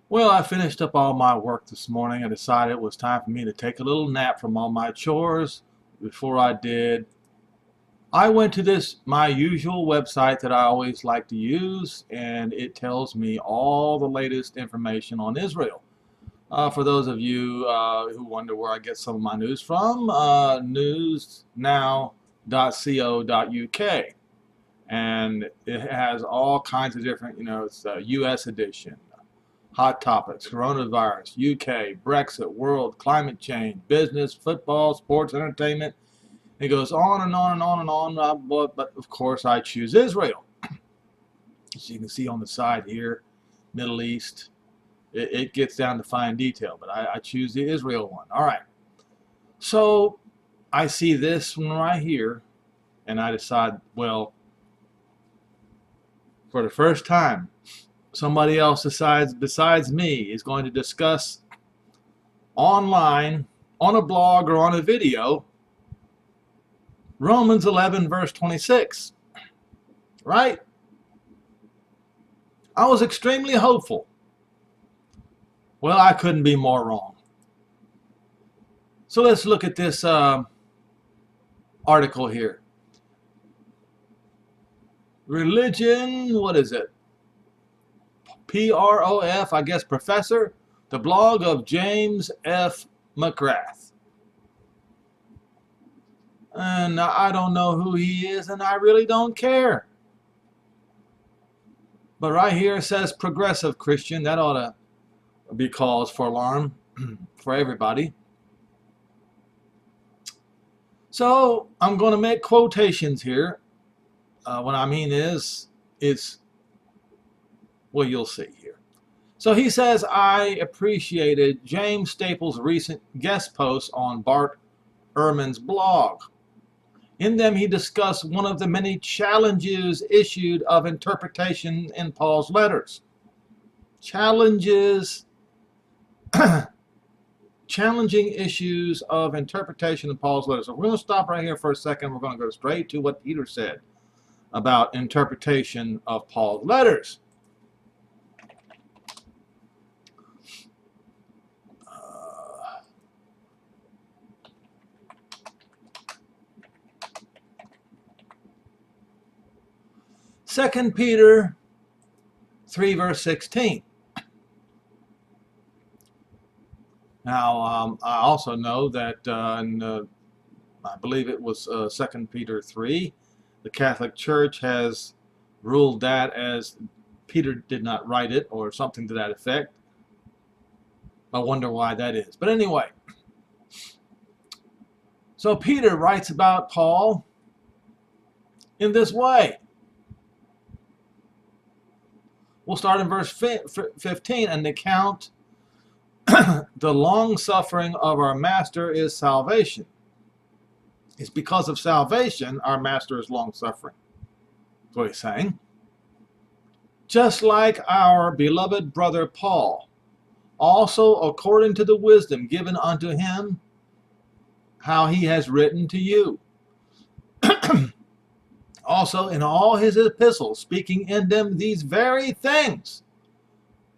Well, I finished up all my work this morning. I decided it was time for me to take a little nap from all my chores. Before I did, I went to my usual website that I always like to use, and it tells me all the latest information on Israel. For those of you who wonder where I get some of my news from, newsnow.co.uk. And it has all kinds of different, it's a U.S. edition, hot topics, coronavirus, UK, Brexit, world, climate change, business, football, sports, entertainment. It goes on and on and on and on. But of course, I choose Israel. As you can see on the side here, Middle East. It gets down to fine detail, but I choose the Israel one. All right. So I see this one right here, and I decide, well, for the first time, somebody else besides me is going to discuss online, on a blog or on a video, Romans 11 verse 26, right? I was extremely hopeful. Well, I couldn't be more wrong. So let's look at this article here. Religion, what is it? PROF, I guess, professor, the blog of James F. McGrath. And I don't know who he is, and I really don't care. But right here it says progressive Christian. That ought to be cause for alarm for everybody. So I'm going to make quotations here. What I mean is, well, you'll see here. So he says, I appreciated James Staples' recent guest posts on Bart Ehrman's blog. In them, he discussed one of the many challenges issued of interpretation in Paul's letters. Challenges, challenging issues of interpretation in Paul's letters. So we're going to stop right here for a second. We're going to go straight to what Peter said about interpretation of Paul's letters. 2 Peter 3 verse 16. Now, I also know that I believe it was 2 Peter 3, the Catholic Church has ruled that as Peter did not write it or something to that effect. I wonder why that is. But anyway, so Peter writes about Paul in this way. We'll start in verse 15. And the account, the long suffering of our master is salvation. It's because of salvation our master is long suffering. That's what he's saying. Just like our beloved brother Paul, also according to the wisdom given unto him, how he has written to you. Also in all his epistles, speaking in them these very things.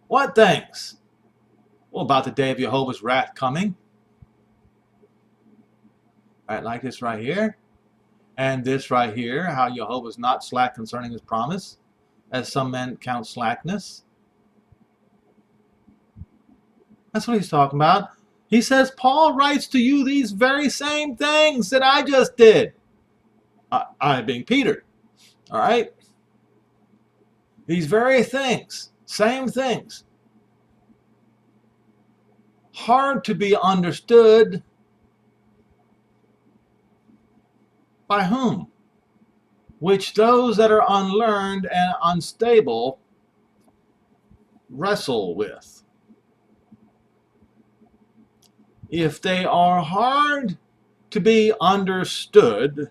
What things? Well, about the day of Jehovah's wrath coming. Right, like this right here. And this right here, how Jehovah is not slack concerning his promise, as some men count slackness. That's what he's talking about. He says, Paul writes to you these very same things that I just did. I being Peter. All right? These very things, same things. Hard to be understood by whom? Which those that are unlearned and unstable wrestle with. If they are hard to be understood,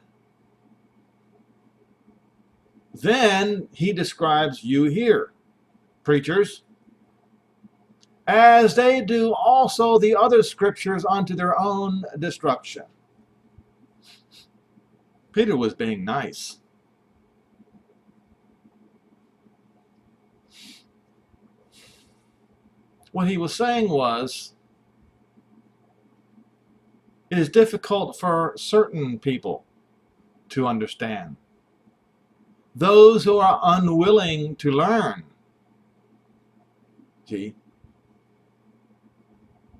then he describes you here, preachers, as they do also the other scriptures unto their own destruction. Peter was being nice. What he was saying was, it is difficult for certain people to understand. Those who are unwilling to learn. See?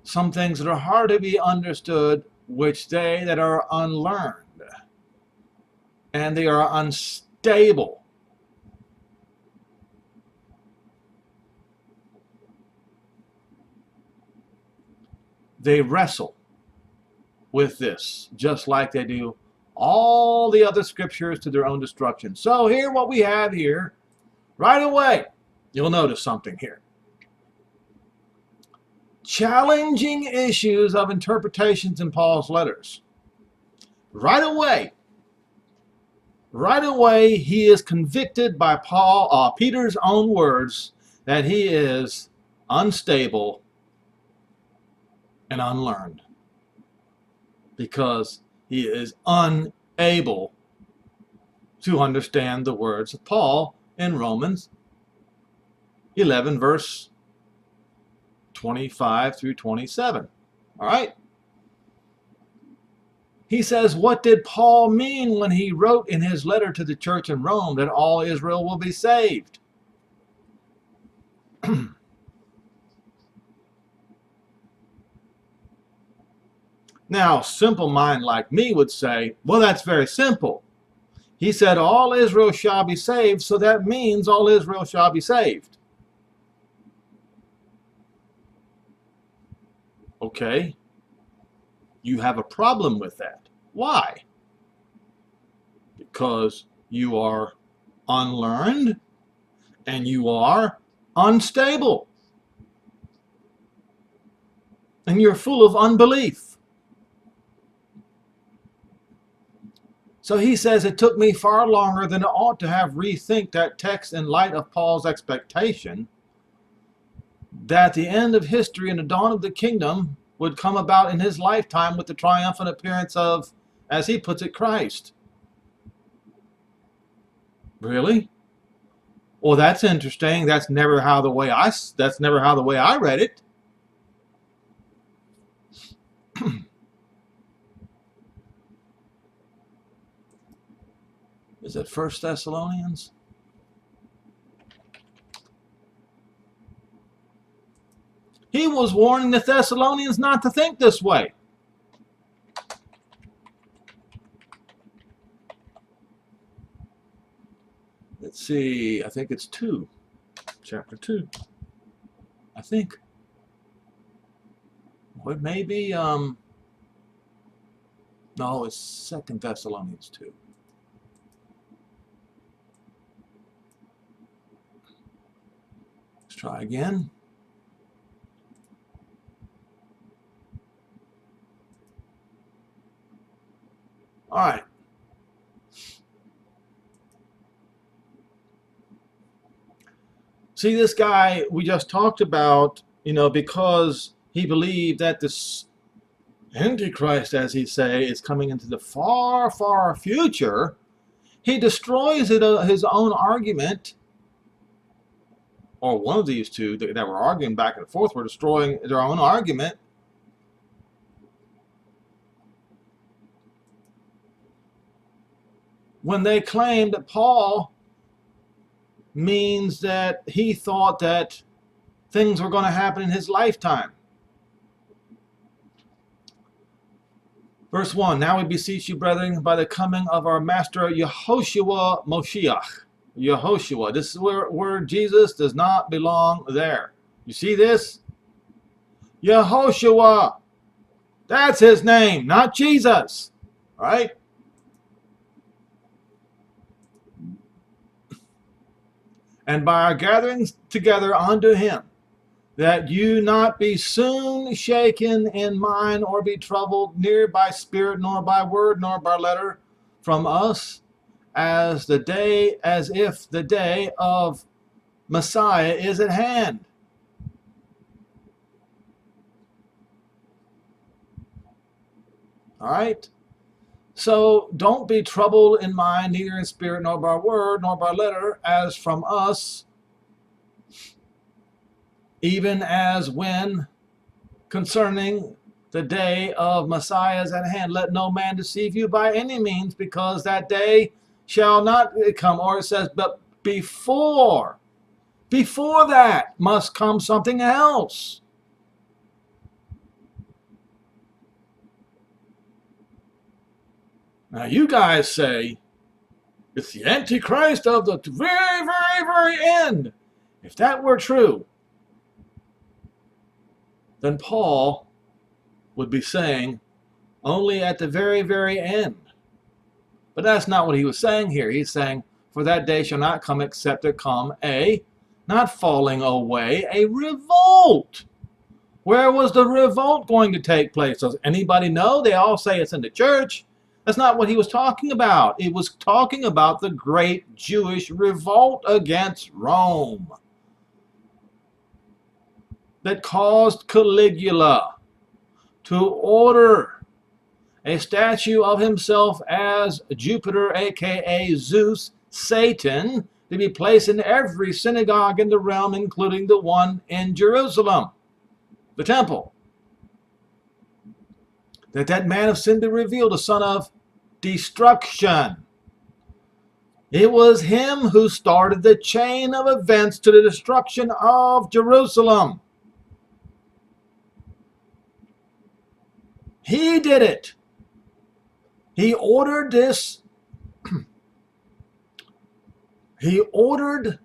Some things that are hard to be understood, which they that are unlearned, and they are unstable. They wrestle with this, just like they do all the other scriptures to their own destruction. So here, what we have here, right away, you'll notice something here. Challenging issues of interpretations in Paul's letters. Right away, he is convicted by Peter's own words that he is unstable and unlearned, because he is unable to understand the words of Paul in Romans 11, verse 25 through 27. All right? He says, what did Paul mean when he wrote in his letter to the church in Rome that all Israel will be saved? Now, simple mind like me would say, well, that's very simple. He said all Israel shall be saved, so that means all Israel shall be saved. Okay, you have a problem with that. Why? Because you are unlearned and you are unstable. And you're full of unbelief. So he says, it took me far longer than it ought to have rethink that text in light of Paul's expectation that the end of history and the dawn of the kingdom would come about in his lifetime with the triumphant appearance of, as he puts it, Christ. Really? Well, that's interesting. That's never how the way I read it. Is it 1 Thessalonians? He was warning the Thessalonians not to think this way. Let's see, I think it's 2. Chapter 2. I think. Well, it may be, no, it's 2 Thessalonians 2. Let's try again. All right. See, this guy we just talked about, because he believed that this Antichrist, as he say, is coming into the far, far future, he destroys his own argument, or one of these two that were arguing back and forth were destroying their own argument. When they claimed that Paul means that he thought that things were going to happen in his lifetime. Verse 1, now we beseech you, brethren, by the coming of our Master Yehoshua Moshiach. Yehoshua, this is where Jesus does not belong there. You see this? Yehoshua. That's his name, not Jesus. All right? And by our gatherings together unto him, that you not be soon shaken in mind, or be troubled, neither by spirit, nor by word, nor by letter, from us, as if the day of Messiah is at hand. All right? So don't be troubled in mind, neither in spirit, nor by word, nor by letter, as from us, even as when concerning the day of Messiah is at hand, let no man deceive you by any means, because that day shall not come. Or it says, but before that must come something else. Now you guys say it's the Antichrist of the very, very, very end. If that were true, then Paul would be saying only at the very, very end. But that's not what he was saying here. He's saying, for that day shall not come except there come a, not falling away, a revolt. Where was the revolt going to take place? Does anybody know? They all say it's in the church. That's not what he was talking about. It was talking about the great Jewish revolt against Rome that caused Caligula to order a statue of himself as Jupiter, aka Zeus, Satan, to be placed in every synagogue in the realm, including the one in Jerusalem, the temple. That man of sin be revealed, the son of destruction. It was him who started the chain of events to the destruction of Jerusalem. He did it. He ordered this. He ordered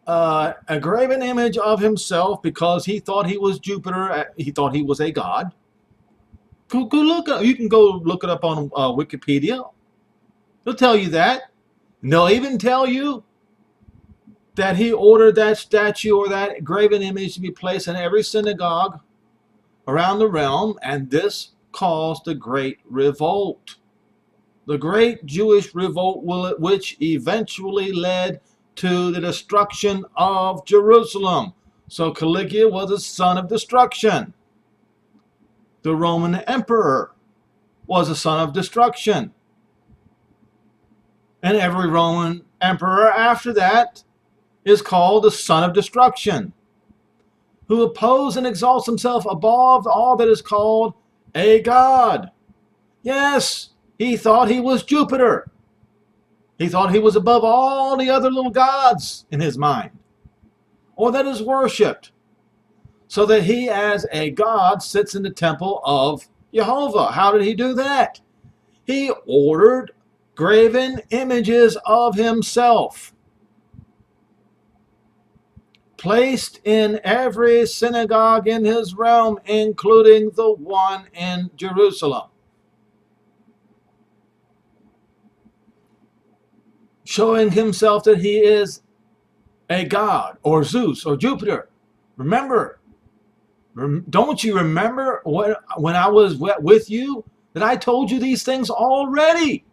a graven image of himself because he thought he was Jupiter. He thought he was a god. Go look up. You can go look it up on Wikipedia. They'll tell you that. And they'll even tell you that he ordered that statue or that graven image to be placed in every synagogue around the realm, and this caused the Great Revolt. The Great Jewish Revolt, which eventually led to the destruction of Jerusalem. So Caligula was a son of destruction. The Roman emperor was a son of destruction. And every Roman emperor after that is called the son of destruction, who opposes and exalts himself above all that is called a god. Yes, he thought he was Jupiter. He thought he was above all the other little gods in his mind, or that is worshipped, so that he as a god sits in the temple of Jehovah. How did he do that? He ordered graven images of himself placed in every synagogue in his realm, including the one in Jerusalem, showing himself that he is a god or Zeus or Jupiter. Remember, don't you remember when I was with you that I told you these things already?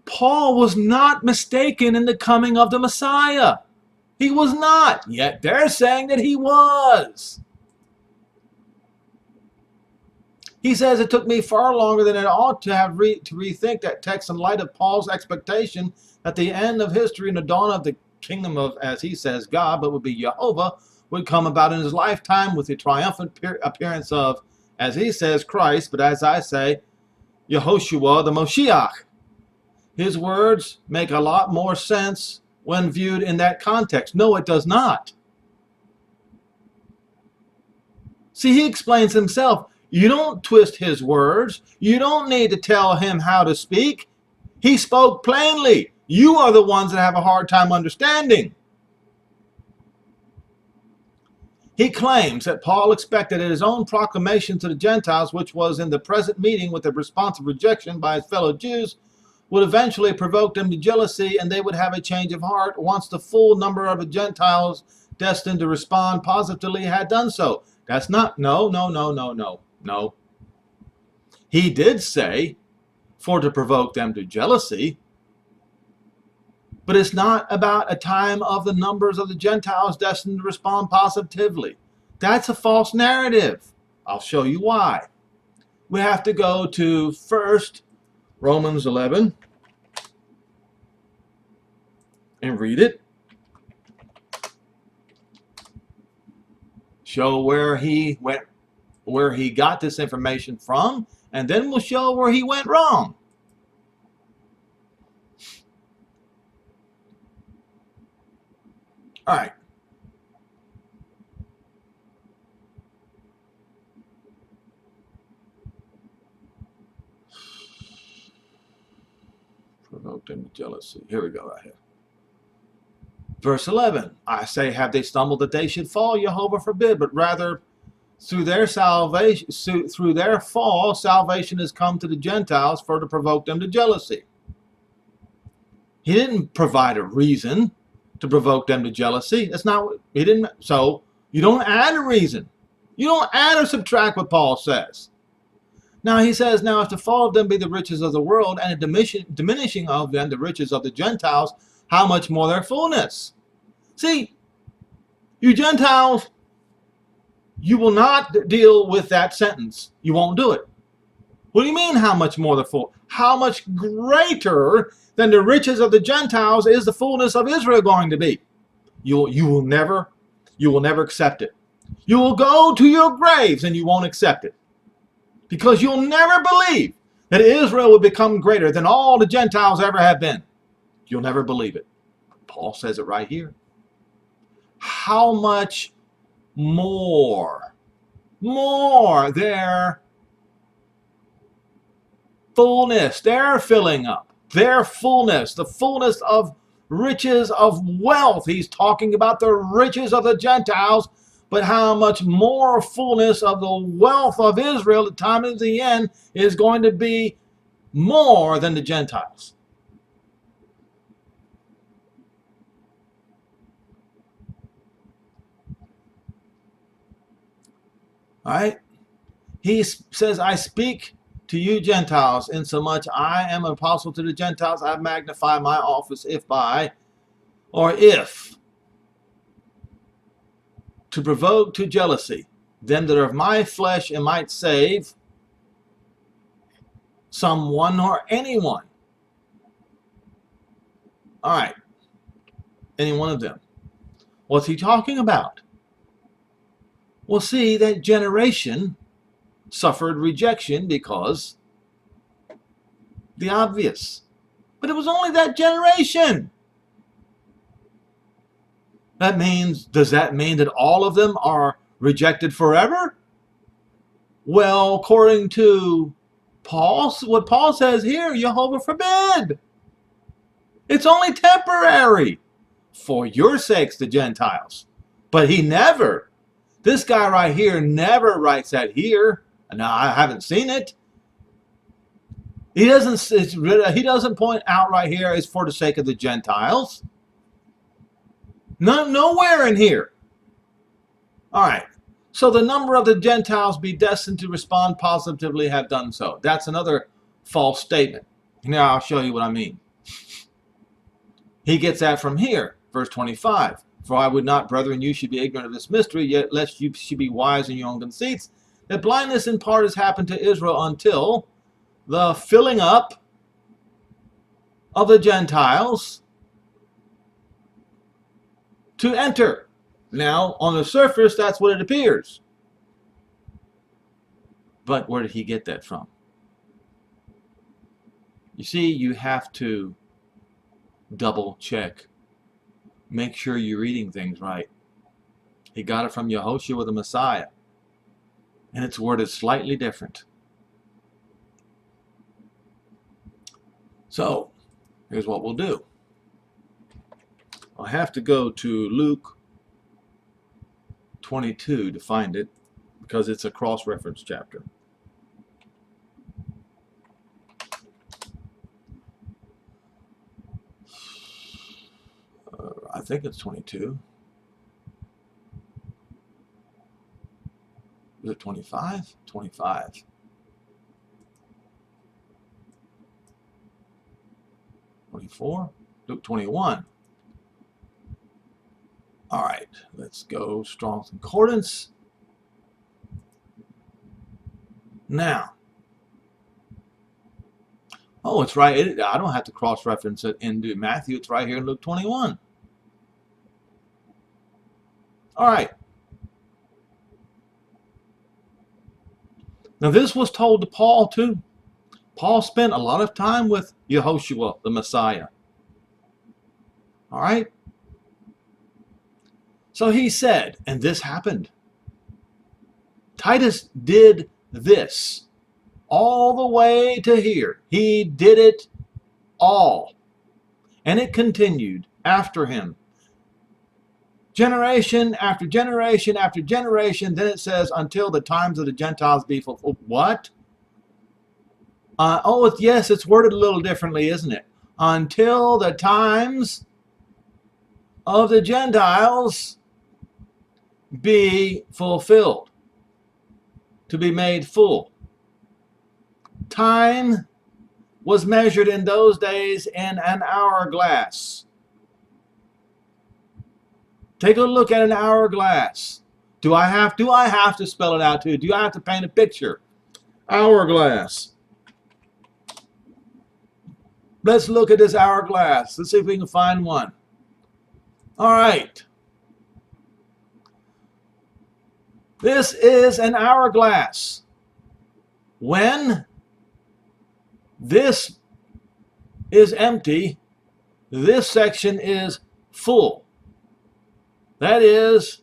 Paul was not mistaken in the coming of the Messiah. He was not. Yet they're saying that he was. He says, it took me far longer than it ought to have to rethink that text in light of Paul's expectation that the end of history and the dawn of the kingdom of, as he says, God, but would be Jehovah, would come about in his lifetime with the triumphant appearance of, as he says, Christ, but as I say, Yehoshua, the Moshiach. His words make a lot more sense when viewed in that context. No, it does not. See, he explains himself. You don't twist his words. You don't need to tell him how to speak. He spoke plainly. You are the ones that have a hard time understanding. He claims that Paul expected that his own proclamation to the Gentiles, which was in the present meeting with the response of rejection by his fellow Jews, would eventually provoke them to jealousy, and they would have a change of heart once the full number of the Gentiles destined to respond positively had done so. That's not, no. He did say, for to provoke them to jealousy, but it's not about a time of the numbers of the Gentiles destined to respond positively. That's a false narrative. I'll show you why. We have to go to first Romans 11 and read it. show where he went, where he got this information from, and then we'll show where he went wrong. All right. Provoked into jealousy. Here we go, right here. Verse 11. I say, have they stumbled that they should fall? Jehovah forbid, but rather through their salvation, through their fall, salvation has come to the Gentiles for to provoke them to jealousy. He didn't provide a reason to provoke them to jealousy. That's not what he didn't. So you don't add a reason. You don't add or subtract what Paul says. Now he says, now if the fall of them be the riches of the world, and a diminishing of them the riches of the Gentiles, how much more their fullness? See, you Gentiles, you will not deal with that sentence. You won't do it. What do you mean, how much more the full? How much greater than the riches of the Gentiles is the fullness of Israel going to be? You will never accept it. You will go to your graves and you won't accept it. Because you'll never believe that Israel will become greater than all the Gentiles ever have been. You'll never believe it. Paul says it right here. How much more their fullness, their filling up, their fullness, the fullness of riches of wealth. He's talking about the riches of the Gentiles, but how much more fullness of the wealth of Israel at the time of the end is going to be more than the Gentiles. All right? He says, I speak to you Gentiles, insomuch I am an apostle to the Gentiles. I magnify my office if to provoke to jealousy them that are of my flesh, and might save someone or anyone. All right. Any one of them. What's he talking about? Well, see, that generation suffered rejection because the obvious. But it was only that generation. That means, does that mean that all of them are rejected forever? Well, according to Paul, what Paul says here, Jehovah forbid. It's only temporary for your sakes, the Gentiles. But he never, this guy right here never writes that here. Now, I haven't seen it. He doesn't point out right here it's for the sake of the Gentiles. Nowhere in here. All right. So the number of the Gentiles be destined to respond positively have done so. That's another false statement. Now I'll show you what I mean. He gets that from here, verse 25. For I would not, brethren, you should be ignorant of this mystery, yet lest you should be wise in your own conceits, that blindness in part has happened to Israel until the filling up of the Gentiles to enter. Now, on the surface, that's what it appears. But where did he get that from? You see, you have to double check. Make sure you're reading things right. He got it from Yehoshua the Messiah. And it's worded slightly different. So, here's what we'll do. I'll have to go to Luke 22 to find it, because it's a cross-reference chapter. I think it's 22. Is it 25? 25. Luke 21. All right, let's go Strong's Concordance. Now, oh, it's right. I don't have to cross-reference it into Matthew. It's right here in Luke 21. All right. Now this was told to Paul too. Paul spent a lot of time with Yehoshua, the Messiah. All right? So he said, and this happened. Titus did this all the way to here. He did it all. And it continued after him. Generation after generation after generation. Then it says, until the times of the Gentiles be fulfilled. What? Yes, it's worded a little differently, isn't it? Until the times of the Gentiles be fulfilled. To be made full. Time was measured in those days in an hourglass. Take a look at an hourglass. Do I have to spell it out to you? Do I have to paint a picture? Hourglass. Let's look at this hourglass. Let's see if we can find one. All right. This is an hourglass. When this is empty, this section is full. That is,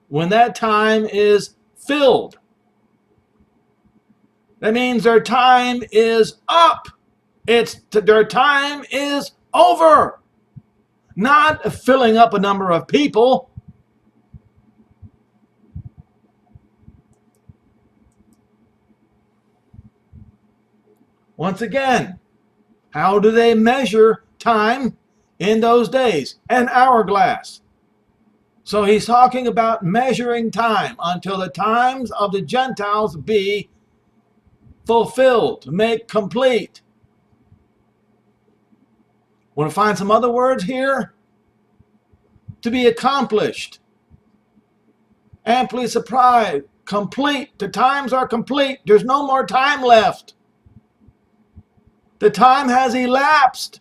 when that time is filled. That means their time is up. Their time is over. Not filling up a number of people. Once again, how do they measure time in those days? An hourglass. So he's talking about measuring time until the times of the Gentiles be fulfilled, make complete. Want to find some other words here? To be accomplished. Amply supplied. Complete. The times are complete. There's no more time left. The time has elapsed.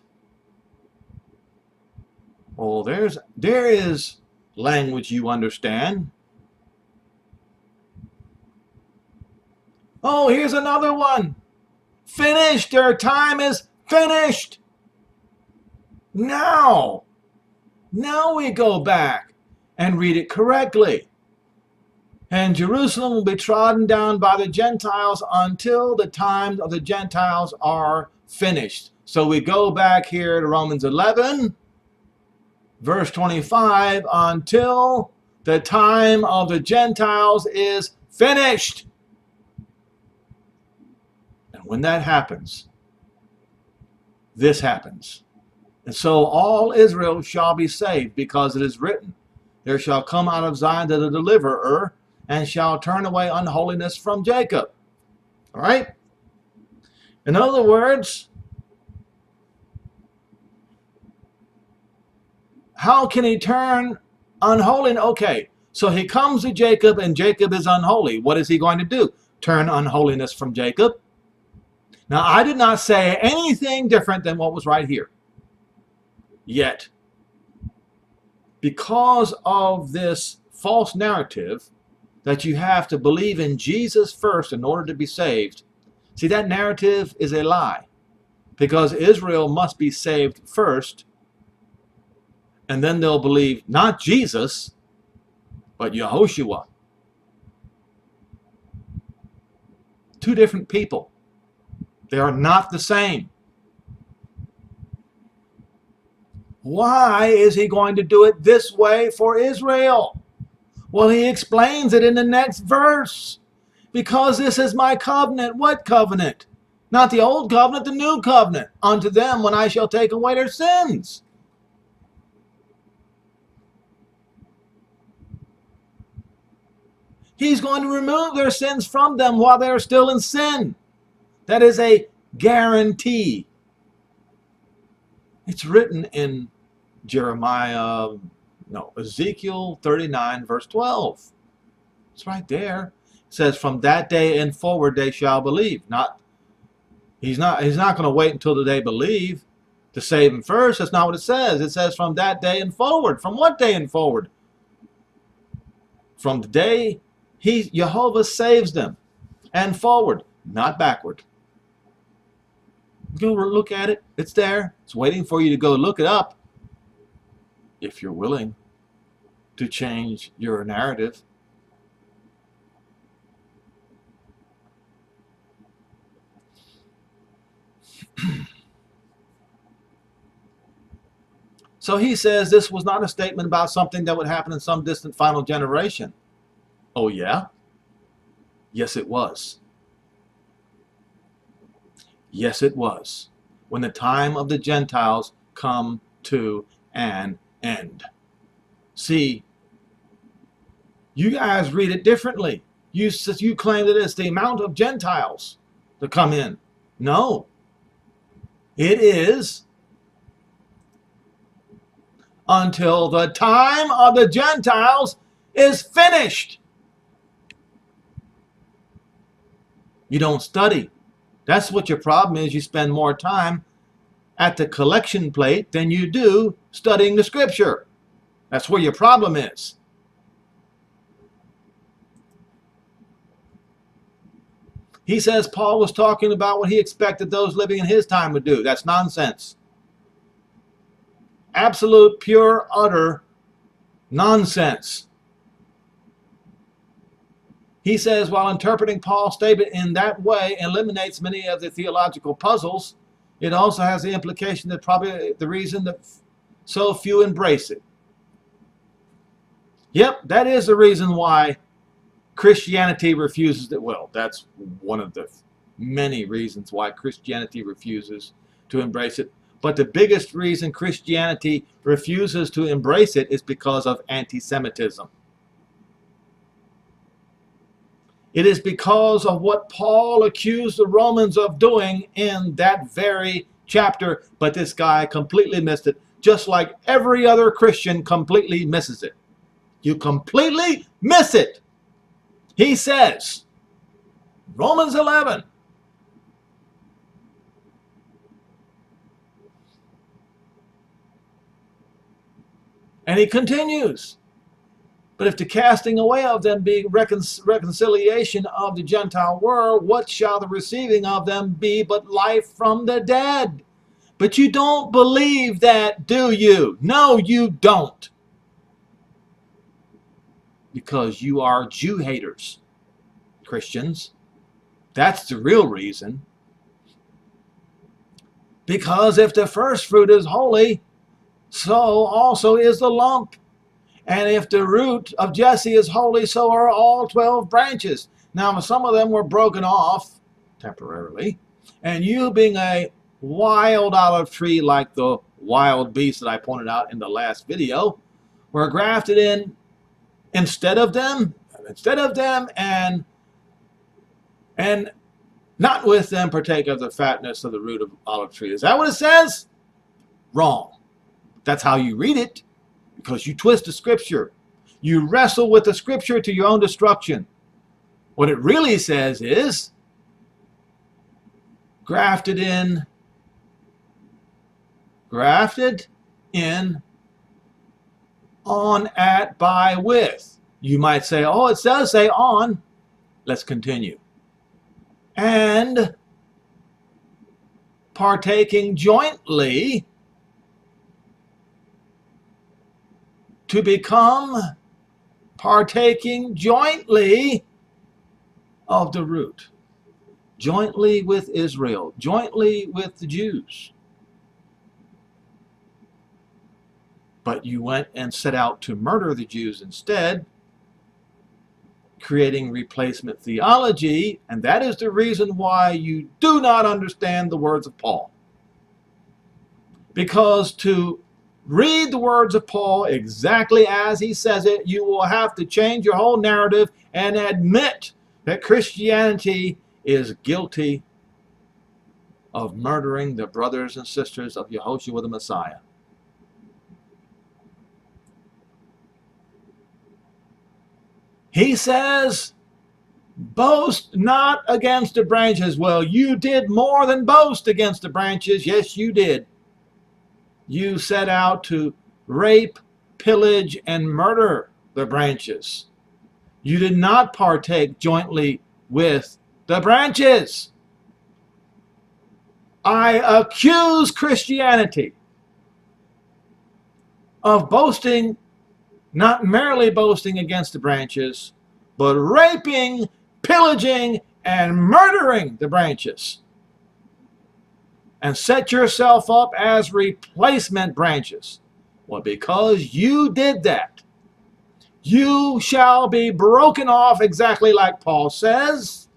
Oh, there is language you understand. Oh, here's another one. Finished. Their time is finished. Now we go back and read it correctly. And Jerusalem will be trodden down by the Gentiles until the times of the Gentiles are finished. So we go back here to Romans 11, verse 25, until the time of the Gentiles is finished. And when that happens, this happens. And so all Israel shall be saved, because it is written, there shall come out of Zion the deliverer, and shall turn away unholiness from Jacob. All right? In other words, how can he turn unholy? Okay, so he comes to Jacob and Jacob is unholy. What is he going to do? Turn unholiness from Jacob? Now, I did not say anything different than what was right here. Yet, because of this false narrative that you have to believe in Jesus first in order to be saved, see, that narrative is a lie. Because Israel must be saved first, and then they'll believe not Jesus, but Yehoshua. Two different people. They are not the same. Why is he going to do it this way for Israel? Well, he explains it in the next verse. Because this is my covenant. What covenant? Not the old covenant, the new covenant. Unto them when I shall take away their sins. He's going to remove their sins from them while they're still in sin. That is a guarantee. It's written in Ezekiel 39 verse 12. It's right there. It says, from that day and forward they shall believe. He's not going to wait until they believe to save them first. That's not what it says. It says from that day and forward. From what day and forward? From the day Jehovah saves them. and forward, not backward. Go look at it. It's there. It's waiting for you to go look it up if you're willing to change your narrative. So he says this was not a statement about something that would happen in some distant final generation. Oh yeah? Yes, it was. Yes, it was. When the time of the Gentiles come to an end. See, you guys read it differently. You claim that it's the amount of Gentiles to come in. No. It is until the time of the Gentiles is finished. You don't study. That's what your problem is. You spend more time at the collection plate than you do studying the scripture. That's where your problem is. He says Paul was talking about what he expected those living in his time would do. That's nonsense. Absolute, pure, utter nonsense. He says, while interpreting Paul's statement in that way eliminates many of the theological puzzles, it also has the implication that probably the reason that so few embrace it. Yep, that is the reason why Christianity refuses it. Well, that's one of the many reasons why Christianity refuses to embrace it. But the biggest reason Christianity refuses to embrace it is because of anti-Semitism. It is because of what Paul accused the Romans of doing in that very chapter, but this guy completely missed it, just like every other Christian completely misses it. You completely miss it. He says, Romans 11, and he continues, but if the casting away of them be reconciliation of the Gentile world, what shall the receiving of them be but life from the dead? But you don't believe that, do you? No, you don't. Because you are Jew haters, Christians. That's the real reason. Because if the first fruit is holy, so also is the lump. And if the root of Jesse is holy, so are all 12 branches. Now, some of them were broken off temporarily, and you being a wild olive tree like the wild beast that I pointed out in the last video, were grafted in instead of them, and not with them partake of the fatness of the root of olive tree. Is that what it says? Wrong. That's how you read it. Because you twist the scripture. You wrestle with the scripture to your own destruction. What it really says is grafted in, on, at, by, with. You might say, oh, it does say on. Let's continue. And partaking jointly, to become partaking jointly of the root. Jointly with Israel. Jointly with the Jews. But you went and set out to murder the Jews instead, creating replacement theology, and that is the reason why you do not understand the words of Paul. Because to read the words of Paul exactly as he says it, you will have to change your whole narrative and admit that Christianity is guilty of murdering the brothers and sisters of Yehoshua the Messiah. He says, boast not against the branches. Well, you did more than boast against the branches. Yes, you did. You set out to rape, pillage, and murder the branches. You did not partake jointly with the branches. I accuse Christianity of boasting, not merely boasting against the branches, but raping, pillaging, and murdering the branches. And set yourself up as replacement branches. Well, because you did that, you shall be broken off, exactly like Paul says,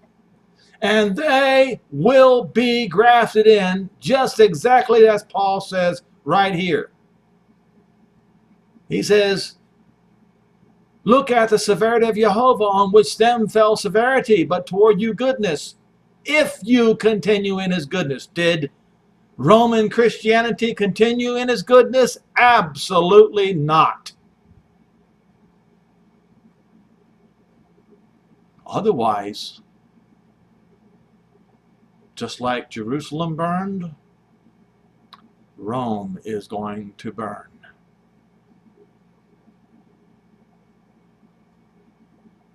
and they will be grafted in, just exactly as Paul says right here. He says, look at the severity of Jehovah, on which them fell severity, but toward you goodness, if you continue in his goodness. Did Roman Christianity continue in his goodness? Absolutely not. Otherwise, just like Jerusalem burned, Rome is going to burn.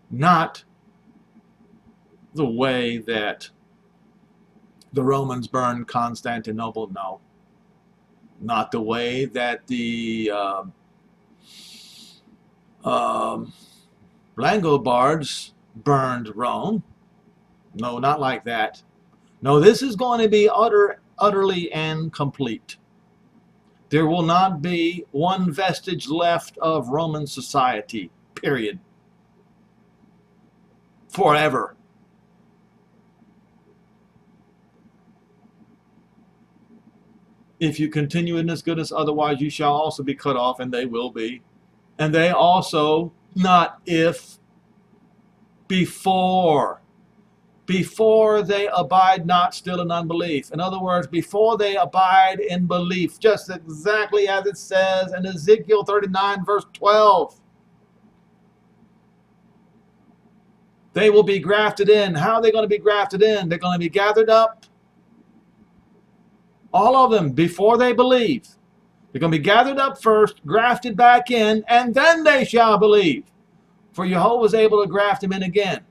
Not the way that the Romans burned Constantinople, no. Not the way that the Langobards burned Rome. No, not like that. No, this is going to be utterly and complete. There will not be one vestige left of Roman society, period. Forever. If you continue in this goodness, otherwise you shall also be cut off, and they will be. And they also, not if, before they abide not still in unbelief. In other words, before they abide in belief, just exactly as it says in Ezekiel 39 verse 12. They will be grafted in. How are they going to be grafted in? They're going to be gathered up. All of them, before they believe. They're going to be gathered up first, grafted back in, and then they shall believe. For Jehovah is able to graft them in again.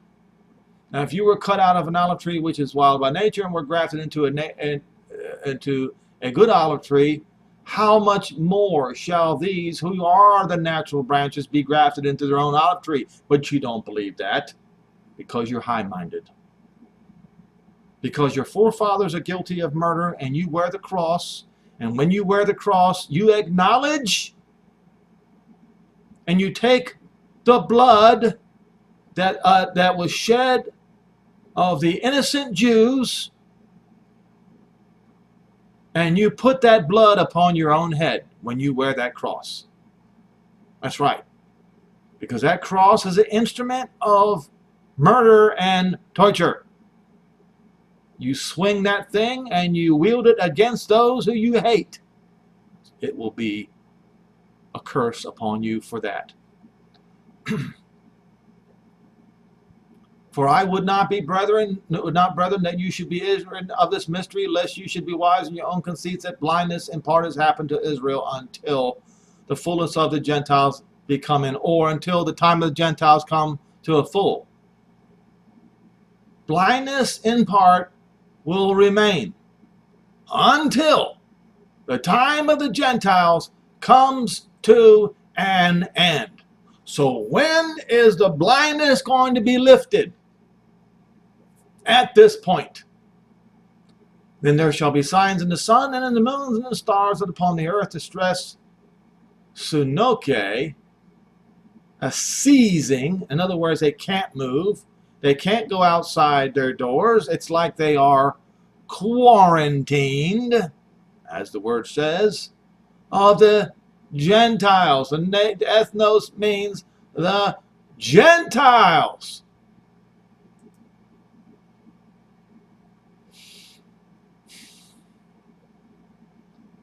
Now, if you were cut out of an olive tree which is wild by nature and were grafted into a good olive tree, how much more shall these who are the natural branches be grafted into their own olive tree? But you don't believe that. Because you're high-minded. Because your forefathers are guilty of murder and you wear the cross. And when you wear the cross, you acknowledge and you take the blood that was shed of the innocent Jews and you put that blood upon your own head when you wear that cross. That's right. Because that cross is an instrument of murder and torture. You swing that thing and you wield it against those who you hate. It will be a curse upon you for that. For I would not, brethren, that you should be ignorant of this mystery, lest you should be wise in your own conceits, that blindness in part has happened to Israel until the fullness of the Gentiles be come in, or until the time of the Gentiles come to a full. Blindness in part will remain until the time of the Gentiles comes to an end. So when is the blindness going to be lifted? At this point. Then there shall be signs in the sun and in the moons and the stars and upon the earth, distress, sunoke, a seizing. In other words, they can't move. They can't go outside their doors. It's like they are quarantined, as the word says, of the Gentiles. And ethnos means the Gentiles.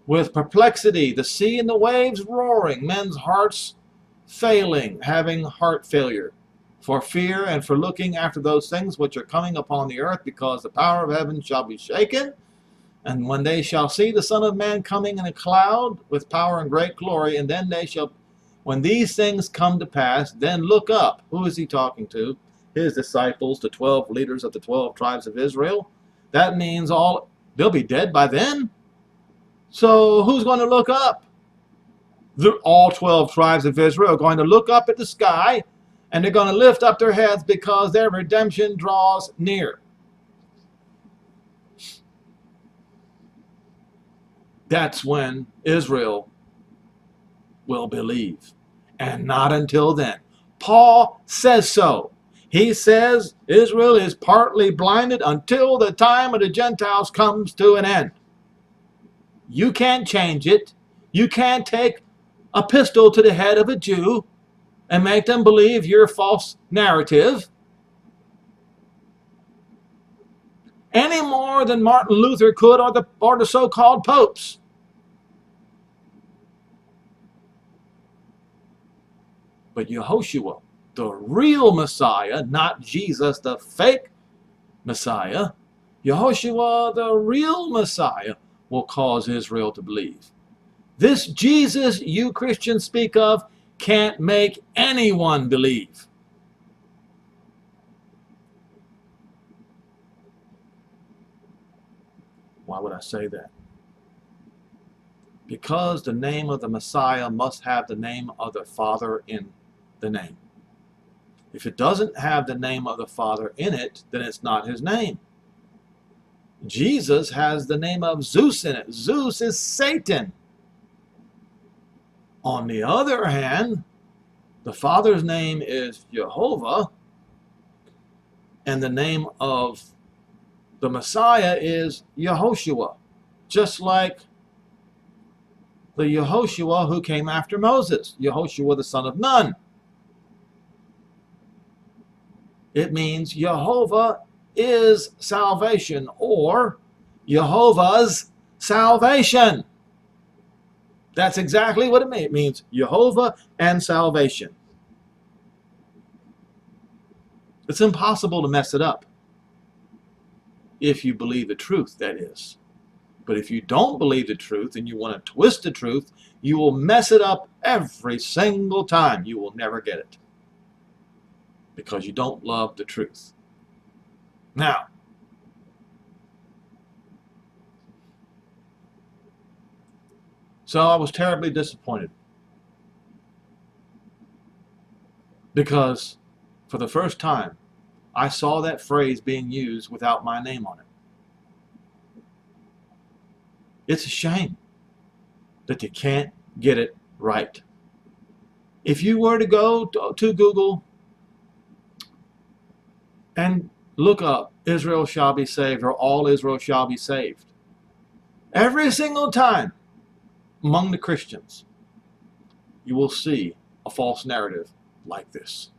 With perplexity, the sea and the waves roaring, men's hearts failing, having heart failure. For fear and for looking after those things which are coming upon the earth, because the power of heaven shall be shaken. And when they shall see the Son of Man coming in a cloud with power and great glory, and then they shall, when these things come to pass, then look up. Who is he talking to? his disciples, the 12 leaders of the 12 tribes of Israel. That means they'll be dead by then. So who's going to look up? All 12 tribes of Israel are going to look up at the sky, and they're going to lift up their heads because their redemption draws near. That's when Israel will believe, and not until then. Paul says so. He says Israel is partly blinded until the time of the Gentiles comes to an end. You can't change it. You can't take a pistol to the head of a Jew and make them believe your false narrative any more than Martin Luther could, or the so-called popes. But Yehoshua, the real Messiah, not Jesus, the fake Messiah, Yehoshua, the real Messiah, will cause Israel to believe. This Jesus you Christians speak of can't make anyone believe. Why would I say that? Because the name of the Messiah must have the name of the Father in the name. If it doesn't have the name of the Father in it, then it's not his name. Jesus has the name of Zeus in it. Zeus is Satan. On the other hand, the Father's name is Jehovah, and the name of the Messiah is Yehoshua, just like the Yehoshua who came after Moses, Yehoshua the son of Nun. It means Jehovah is salvation, or Jehovah's salvation. That's exactly what it means. It means Jehovah and salvation. It's impossible to mess it up. If you believe the truth, that is. But if you don't believe the truth and you want to twist the truth, you will mess it up every single time. You will never get it. Because you don't love the truth. Now, so I was terribly disappointed. Because for the first time, I saw that phrase being used without my name on it. It's a shame that they can't get it right. If you were to go to Google and look up Israel shall be saved, or all Israel shall be saved, every single time among the Christians, you will see a false narrative like this.